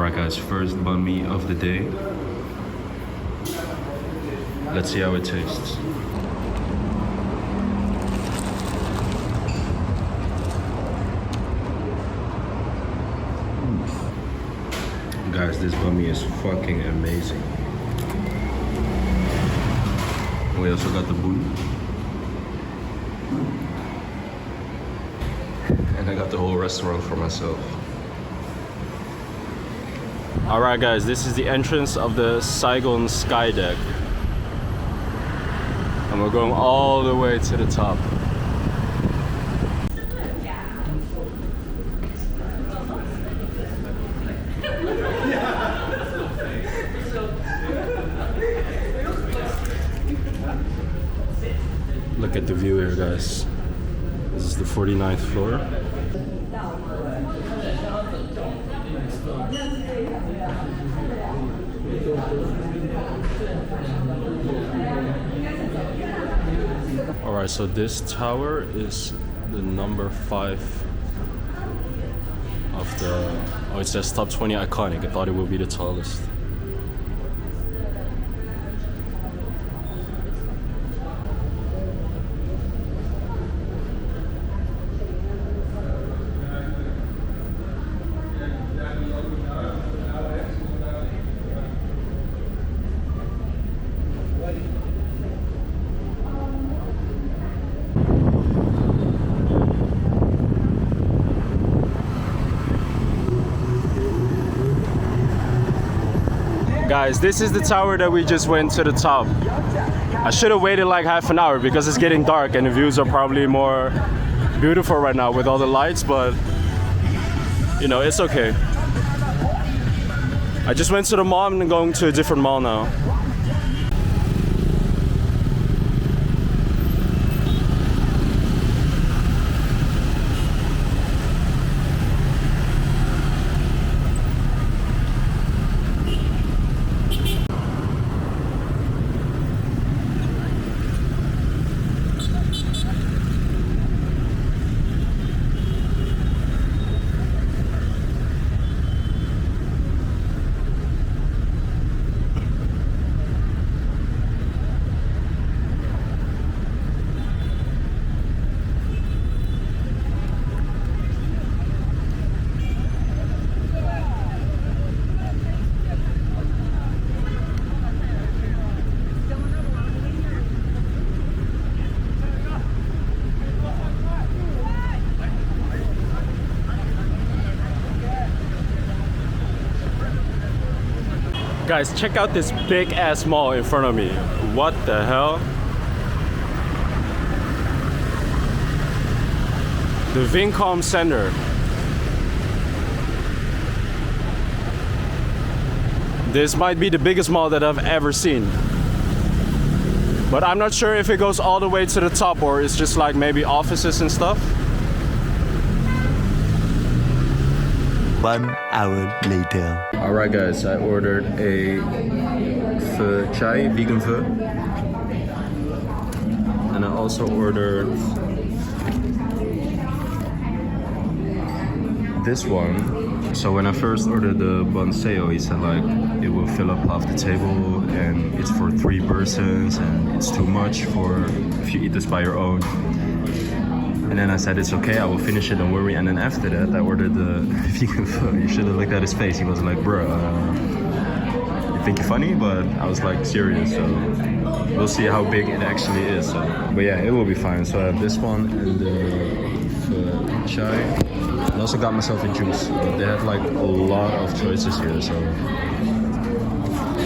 Alright guys, first banh mi of the day. Let's see how it tastes. Guys, this banh mi is fucking amazing. We also got the bun. And I got the whole restaurant for myself. Alright guys, this is the entrance of the Saigon Skydeck. And we're going all the way to the top. Look at the view here, guys. This is the 49th floor. Alright, so this tower is the number 5 of the... Oh, it says top 20 iconic. I thought it would be the tallest. Guys, this is the tower that we just went to the top. I should have waited like half an hour because it's getting dark and the views are probably more beautiful right now with all the lights, but you know, it's okay. I just went to the mall and I'm going to a different mall now. Guys, check out this big ass mall in front of me. What the hell? The Vincom Center. This might be the biggest mall that I've ever seen. But I'm not sure if it goes all the way to the top or it's just like maybe offices and stuff. 1 hour later. Alright guys, I ordered a pho chai, vegan pho. And I also ordered this one. So when I first ordered the banh seo, he said like it will fill up half the table and it's for 3 persons and it's too much for if you eat this by your own. And then I said, it's okay, I will finish it, don't worry. And then after that, I ordered the vegan pho. You should have looked at his face. He was like, bro, you think you're funny? But I was like, serious. So we'll see how big it actually is. So. But yeah, it will be fine. So I have this one and the pho chai. I also got myself a juice. But they have like a lot of choices here. So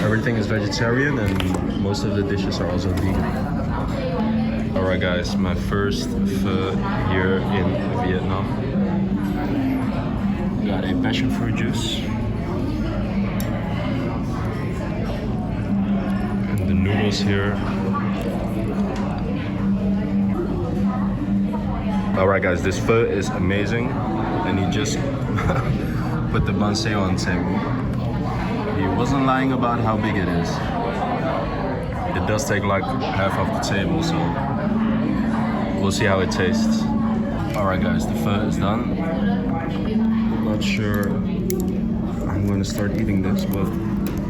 everything is vegetarian and most of the dishes are also vegan. Alright guys, my first pho here in Vietnam. Got a passion fruit juice. And the noodles here. Alright guys, this pho is amazing. And he just put the banh seo on the table. He wasn't lying about how big it is. It does take like half of the table, so we'll see how it tastes. Alright guys, the pho is done. Not sure I'm gonna start eating this, but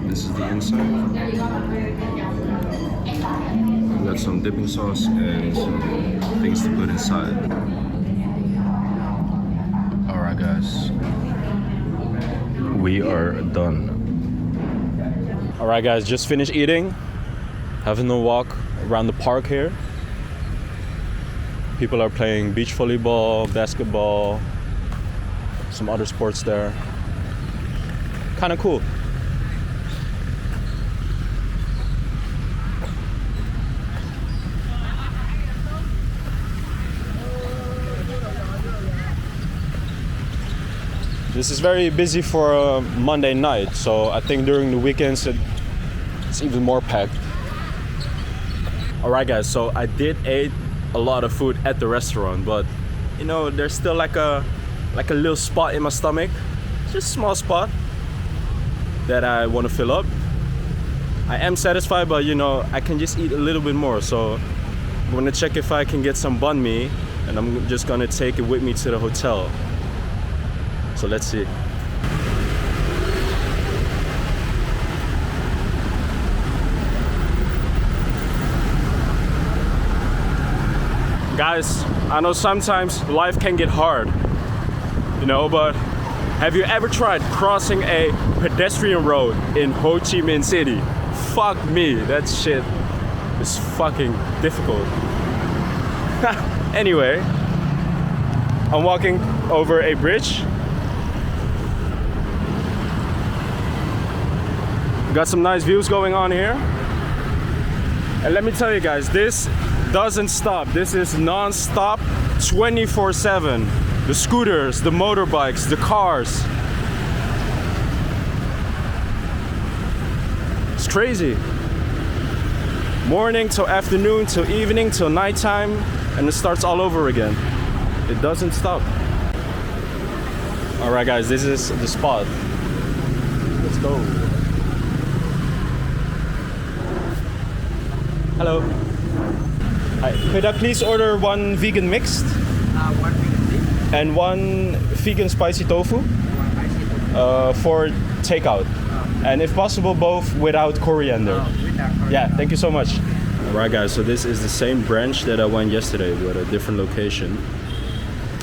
this is the inside. We got some dipping sauce and some things to put inside. Alright guys, we are done. Alright guys, just finished eating, having a walk around the park here. People are playing beach volleyball, basketball, some other sports there. Kind of cool. This is very busy for a Monday night, so I think during the weekends it's even more packed. Alright guys, so I did eat a lot of food at the restaurant, but you know, there's still like a little spot in my stomach, just a small spot that I want to fill up. I am satisfied, but you know, I can just eat a little bit more, so I'm gonna check if I can get some banh mi, and I'm just gonna take it with me to the hotel. So let's see. Guys, I know sometimes life can get hard, you know, but have you ever tried crossing a pedestrian road in Ho Chi Minh City? Fuck me, that shit is fucking difficult. Anyway, I'm walking over a bridge. Got some nice views going on here. And let me tell you guys, this doesn't stop. This is non-stop 24/7. The scooters, the motorbikes, the cars. It's crazy. Morning till afternoon till evening till nighttime, and it starts all over again. It doesn't stop. Alright guys, this is the spot. Let's go. Hello. Hi. Could I please order one vegan mixed? One vegan mixed. And one vegan spicy tofu? For takeout. And if possible, both without coriander. Without coriander. Yeah, thank you so much. Alright guys, so this is the same branch that I went yesterday, but a different location.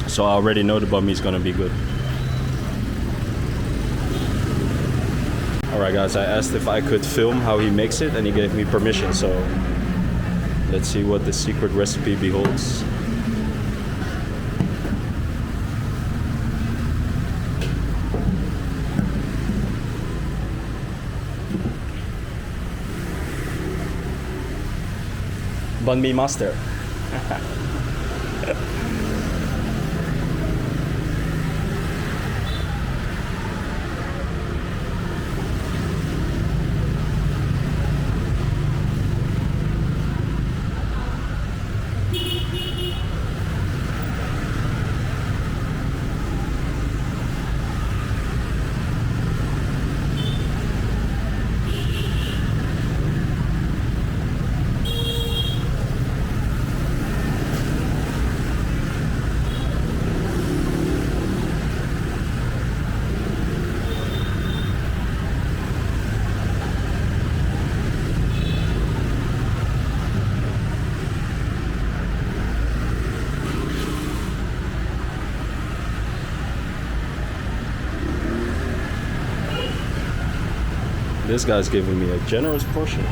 So I already know the banh mi is gonna be good. Alright guys, I asked if I could film how he makes it and he gave me permission, so let's see what the secret recipe beholds. Banh mi master. This guy's giving me a generous portion.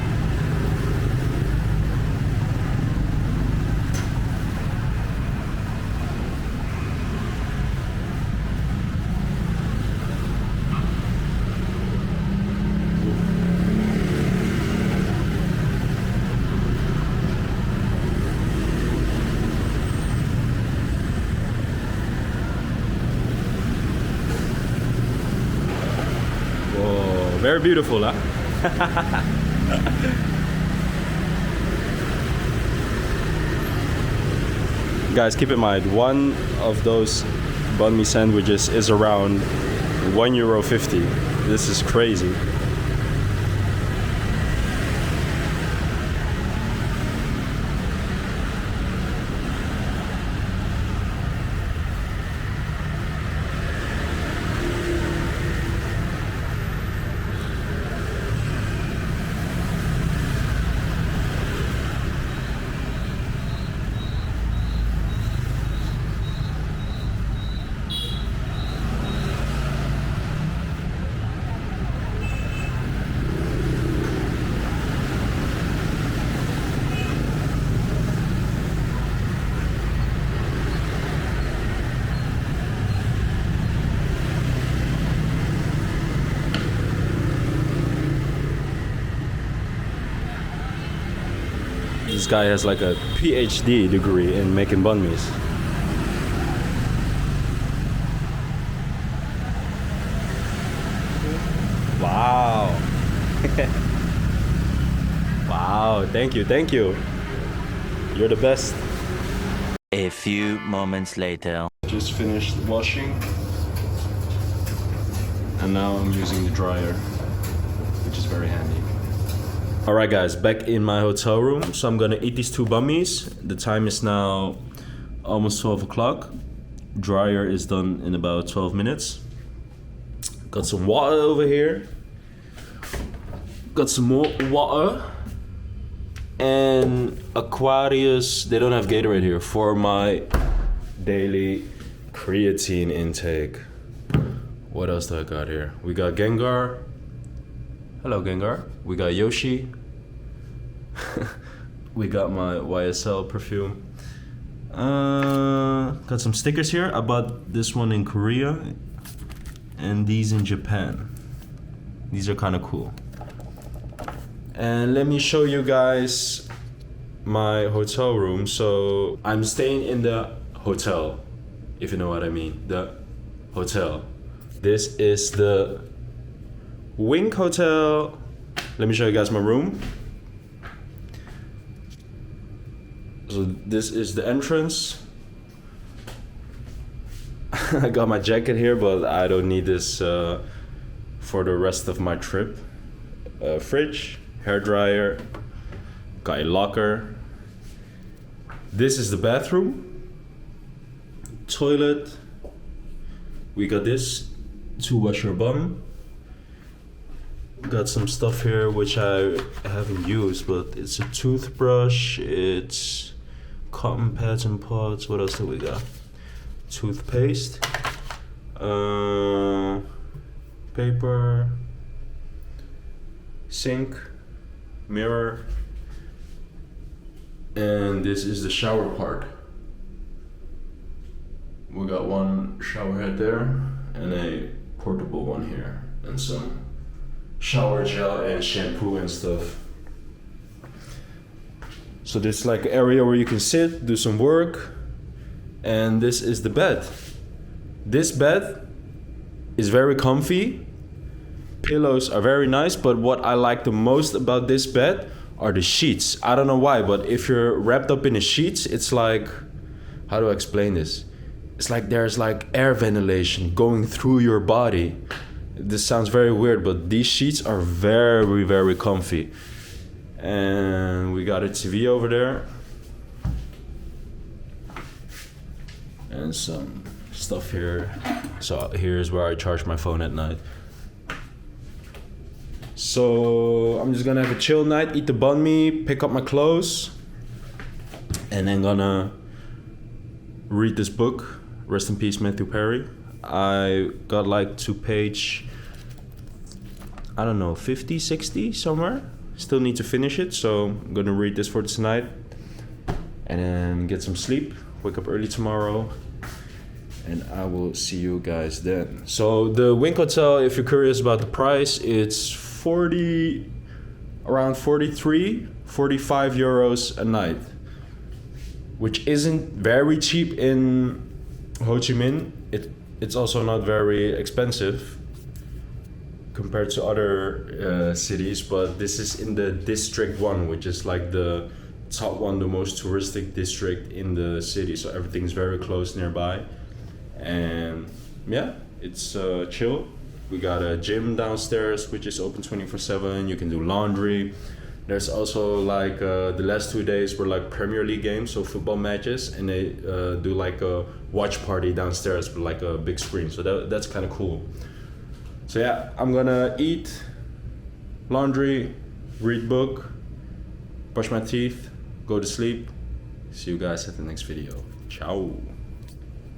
Very beautiful, huh? Guys, keep in mind, one of those banh mi sandwiches is around €1.50. This is crazy. guy has like a PhD degree in making banh mi's. Wow. Wow, thank you. You're the best. A few moments later. Just finished washing. And now I'm using the dryer, which is very handy. Alright guys, back in my hotel room. So I'm gonna eat these 2 banh mi's. The time is now almost 12 o'clock. Dryer is done in about 12 minutes. Got some water over here. Got some more water. And Aquarius, they don't have Gatorade here for my daily creatine intake. What else do I got here? We got Gengar. Hello Gengar. We got Yoshi. We got my YSL perfume. Got some stickers here. I bought this one in Korea and these in Japan. These are kind of cool. And let me show you guys my hotel room. So I'm staying in the hotel, if you know what I mean. The hotel. This is the Wink Hotel. Let me show you guys my room. So this is the entrance. I got my jacket here, but I don't need this for the rest of my trip. Fridge, hair dryer, got a locker. This is the bathroom, toilet. We got this to wash your bum. Got some stuff here which I haven't used, but it's a toothbrush, it's cotton pads and pods. What else do we got? Toothpaste, paper, sink, mirror, and this is the shower part. We got one shower head there and a portable one here and some shower gel and shampoo and stuff. So this is like an area where you can sit, do some work, and this is the bed. This bed is very comfy. Pillows are very nice, but what I like the most about this bed are the sheets. I don't know why, but if you're wrapped up in the sheets, it's like, how do I explain this? It's like there's like air ventilation going through your body. This sounds very weird, but these sheets are very, very comfy. And we got a TV over there. And some stuff here. So here's where I charge my phone at night. So I'm just gonna have a chill night, eat the banh mi, pick up my clothes, and then gonna read this book. Rest in peace, Matthew Perry. I got like to page, I don't know, 50, 60 somewhere. Still need to finish it, so I'm gonna read this for tonight and then get some sleep, wake up early tomorrow, and I will see you guys then. So the Wink Hotel, if you're curious about the price, it's around 43, 45 euros a night, which isn't very cheap in Ho Chi Minh. It's also not very expensive compared to other cities, but this is in the District 1, which is like the top one, the most touristic district in the city. So everything's very close nearby. And yeah, it's chill. We got a gym downstairs, which is open 24/7. You can do laundry. There's also like the last 2 days were like Premier League games, so football matches, and they do like a watch party downstairs with like a big screen. So that's kind of cool. So yeah, I'm gonna eat, laundry, read book, brush my teeth, go to sleep. See you guys at the next video. Ciao.